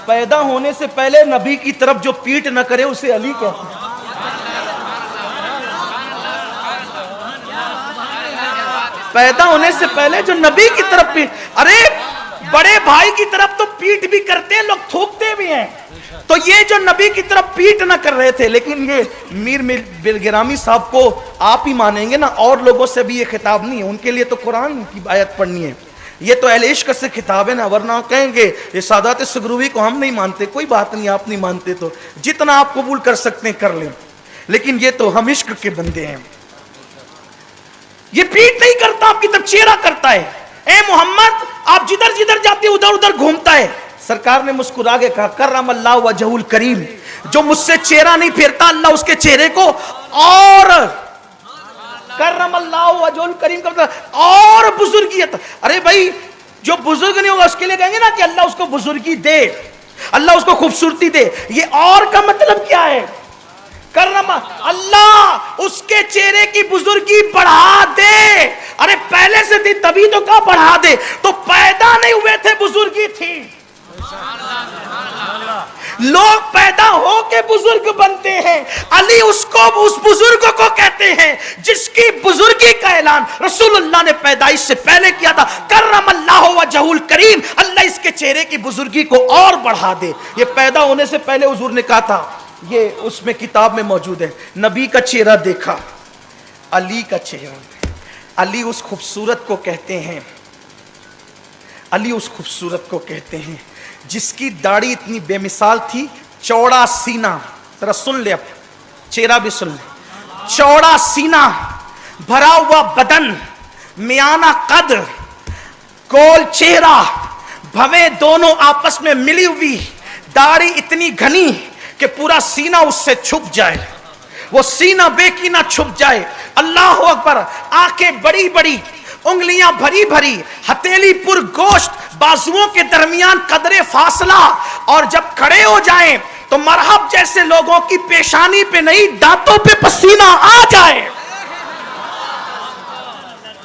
پیدا ہونے سے پہلے نبی کی طرف جو پیٹ نہ کرے اسے علی کہتے ہیں. پیدا ہونے سے پہلے جو نبی کی طرف پیٹ, ارے بڑے بھائی کی طرف تو پیٹ بھی کرتے ہیں لوگ, تھوکتے بھی ہیں. تو یہ جو نبی کی طرف پیٹ نہ کر رہے تھے, لیکن یہ میر بالگرامی صاحب کو آپ ہی مانیں گے نا, اور لوگوں سے بھی یہ خطاب نہیں ہے, ان کے لیے تو قرآن کی آیت پڑھنی ہے. یہ تو اہل عشق سے خطاب ہے نا, ورنہ کہیں گے یہ سادات سگروی کو ہم نہیں مانتے. کوئی بات نہیں, آپ نہیں مانتے تو جتنا آپ قبول کر سکتے ہیں کر لیں, لیکن یہ تو ہم عشق کے بندے ہیں. یہ پیٹ نہیں کرتا, آپ کی طرف چہرہ کرتا ہے. اے محمد آپ جدھر جدھر جاتے ادھر ادھر گھومتا ہے. سرکار نے مسکرا کے کہا کرم اللہ وجہ الکریم, جو مجھ سے چہرہ نہیں پھیرتا اللہ اس کے چہرے کو اور کرم اللہ وجہ الکریم کا اور بزرگیت. ارے بھائی جو بزرگ نہیں ہوگا اس کے لیے کہیں گے نا کہ اللہ اس کو بزرگی دے, اللہ اس کو خوبصورتی دے. یہ اور کا مطلب کیا ہے؟ کرم اللہ اس کے چہرے کی بزرگی بڑھا دے. ارے پہلے سے تھی تبھی تو کہا بڑھا دے, تو پیدا نہیں ہوئے تھے بزرگی تھی. لوگ پیدا ہو کے بزرگ بنتے ہیں. علی اس بزرگ کو کہتے ہیں جس کی بزرگی کا اعلان رسول اللہ نے پیدائش سے پہلے کیا تھا. کرم اللہ وجہ الکریم, اللہ اس کے چہرے کی بزرگی کو اور بڑھا دے. یہ پیدا ہونے سے پہلے حضور نے کہا تھا, یہ اس میں کتاب میں موجود ہے. نبی کا چہرہ دیکھا, علی کا چہرہ. علی اس خوبصورت کو کہتے ہیں, علی اس خوبصورت کو کہتے ہیں جس کی داڑھی اتنی بے مثال تھی, چوڑا سینہ. ذرا سن لے, اب چہرہ بھی سن لے. چوڑا سینہ, بھرا ہوا بدن, میانہ قد, گول چہرہ, بھویں دونوں آپس میں ملی ہوئی, داڑھی اتنی گھنی کہ پورا سینہ اس سے چھپ جائے, وہ سینہ بے کینہ چھپ جائے. اللہ اکبر. آنکھیں بڑی بڑی, انگلیاں بھری بھری, ہتھیلی پر گوشت, بازوؤں کے درمیان قدرے فاصلہ, اور جب کھڑے ہو جائیں تو مرحب جیسے لوگوں کی پیشانی پہ نہیں دانتوں پہ پسینہ آ جائے.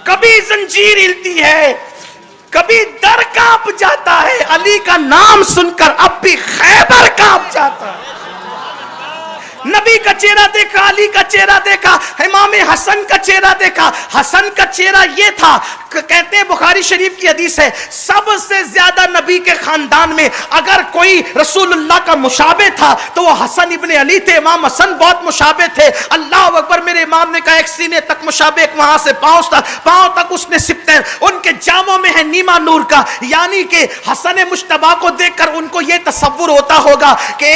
کبھی زنجیر ہلتی ہے, کبھی در کانپ جاتا ہے. علی کا نام سن کر اب بھی خیبر کانپ جاتا ہے. نبی کا چہرہ دیکھا, علی کا چہرہ دیکھا, امام حسن کا چہرہ دیکھا. حسن کا چہرہ یہ تھا, کہتے ہیں بخاری شریف کی حدیث ہے, سب سے زیادہ نبی کے خاندان میں اگر کوئی رسول اللہ کا مشابہ تھا تو وہ حسن ابن علی تھے. امام حسن بہت مشابہ تھے. اللہ اکبر. میرے امام نے کہا ایک سینے تک مشابہ, ایک وہاں سے پاؤں تک اس نے سبتے, ان کے جاموں میں ہے نیما نور کا. یعنی کہ حسن مجتبیٰ کو دیکھ کر ان کو یہ تصور ہوتا ہوگا کہ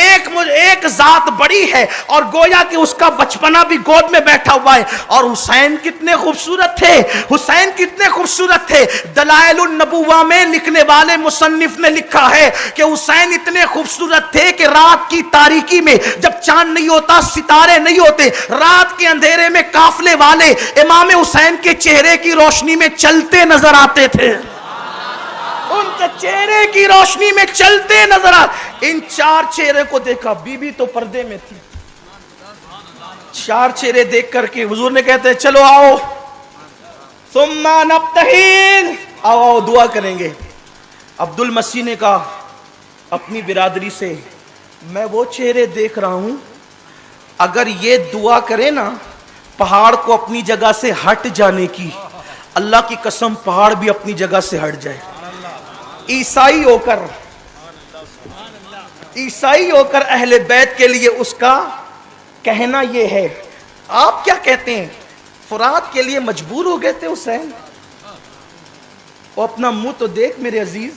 ایک ذات بڑی ہے اور گویا کہ اس کا بچپنا بھی گود میں بیٹھا ہوا ہے. اور حسین کتنے خوبصورت تھے, حسین کتنے خوبصورت تھے. دلائل النبوہ میں لکھنے والے مصنف نے لکھا ہے کہ حسین اتنے خوبصورت تھے کہ رات کی تاریکی میں جب چاند نہیں ہوتا, ستارے نہیں ہوتے, رات کے اندھیرے میں قافلے والے امام حسین کے چہرے کی روشنی میں چلتے نظر آتے تھے. ان کے چہرے کی روشنی میں چلتے نظر آتے. ان چار چہرے کو دیکھا, بی بی تو پردے میں تھی. چار چہرے دیکھ کر کے حضور نے کہتے ہیں چلو آؤ, ثم نبتہل, آؤ دعا کریں گے. عبد المسیح نے کہا اپنی برادری سے, میں وہ چہرے دیکھ رہا ہوں اگر یہ دعا کرے نا پہاڑ کو اپنی جگہ سے ہٹ جانے کی, اللہ کی قسم پہاڑ بھی اپنی جگہ سے ہٹ جائے. عیسائی ہو کر اہل بیت کے لیے اس کا کہنا یہ ہے. آپ کیا کہتے ہیں, فرات کے لیے مجبور ہو گئے تھے حسین؟ وہ اپنا منہ تو دیکھ میرے عزیز.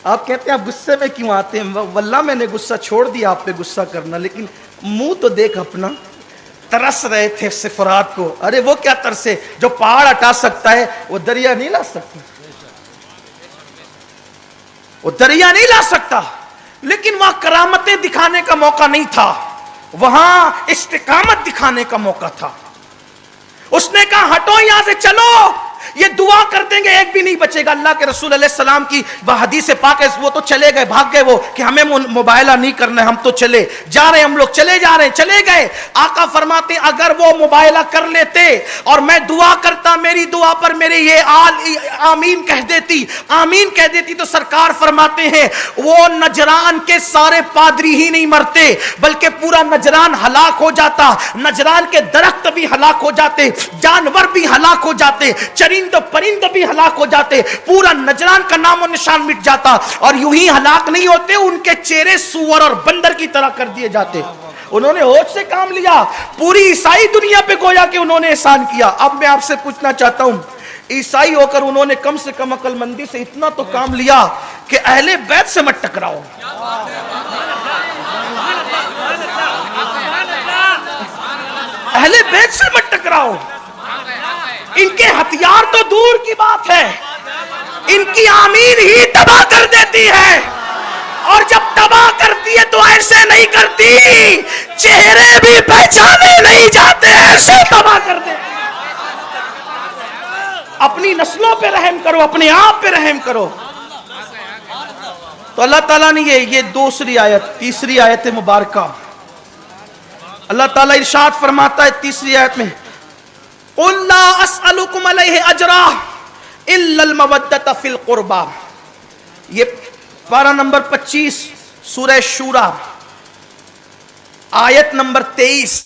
آپ کہتے ہیں آپ غصے میں کیوں آتے ہیں؟ واللہ میں نے غصہ چھوڑ دیا آپ پہ غصہ کرنا, لیکن منہ تو دیکھ اپنا. ترس رہے تھے فرات کو. ارے وہ کیا ترسے, جو پہاڑ ہٹا سکتا ہے وہ دریا نہیں لا سکتا, وہ دریا نہیں لا سکتا. لیکن وہاں کرامتیں دکھانے کا موقع نہیں تھا, وہاں استقامت دکھانے کا موقع تھا. اس نے کہا ہٹو یہاں سے, چلو یہ دعا کر دیں گے ایک بھی نہیں بچے گا. اللہ کے رسول علیہ السلام کی وہ حدیث پاک ہے, وہ تو چلے گئے, بھاگ گئے وہ کہ ہمیں موبائلہ نہیں کرنا ہے, ہم تو چلے جا رہے ہیں, ہم لوگ چلے جا رہے ہیں, چلے گئے. آقا فرماتے ہیں اگر وہ موبائلہ کر لیتے اور میں دعا کرتا, میری دعا پر میرے یہ آمین کہہ دیتی, آمین کہہ دیتی, تو سرکار فرماتے ہیں وہ نجران کے سارے پادری ہی نہیں مرتے بلکہ پورا نجران ہلاک ہو جاتا. نجران کے درخت بھی ہلاک ہو جاتے, جانور بھی ہلاک ہو جاتے, چرند پرند بھی ہلاک ہو جاتے, پورا نجران کا نام و نشان مٹ جاتا. اور یوں ہی ہلاک نہیں ہوتے, ان کے چہرے سور اور بندر کی طرح کر دیے جاتے. انہوں نے ہوش سے کام لیا, پوری عیسائی دنیا پہ گویا کہ انہوں نے احسان کیا. اب میں آپ سے پوچھنا چاہتا ہوں, عیسائی ہو کر انہوں نے کم سے کم عقل مندی سے اتنا تو کام لیا کہ اہل بیت سے مت ٹکراؤ. اہل بیت سے مت ٹکراؤ. ان کے ہتھیار تو دور کی بات ہے, ان کی آمین ہی تباہ کر دیتی ہے. اور جب تباہ کرتی ہے تو ایسے نہیں کرتی, چہرے بھی پہچانے نہیں جاتے, ایسے تباہ کر دیتی. اپنی نسلوں پہ رحم کرو, اپنے آپ پہ رحم کرو. تو اللہ تعالیٰ نے یہ دوسری آیت, تیسری آیت مبارکہ, اللہ تعالیٰ ارشاد فرماتا ہے تیسری آیت میں, قُلْ لَا أَسْأَلُكُمْ عَلَيْهِ أَجْرًا إِلَّا الْمَوَدَّةَ فِي الْقُرْبَى. یہ پارہ نمبر 25 سورہ شورى آیت نمبر 23.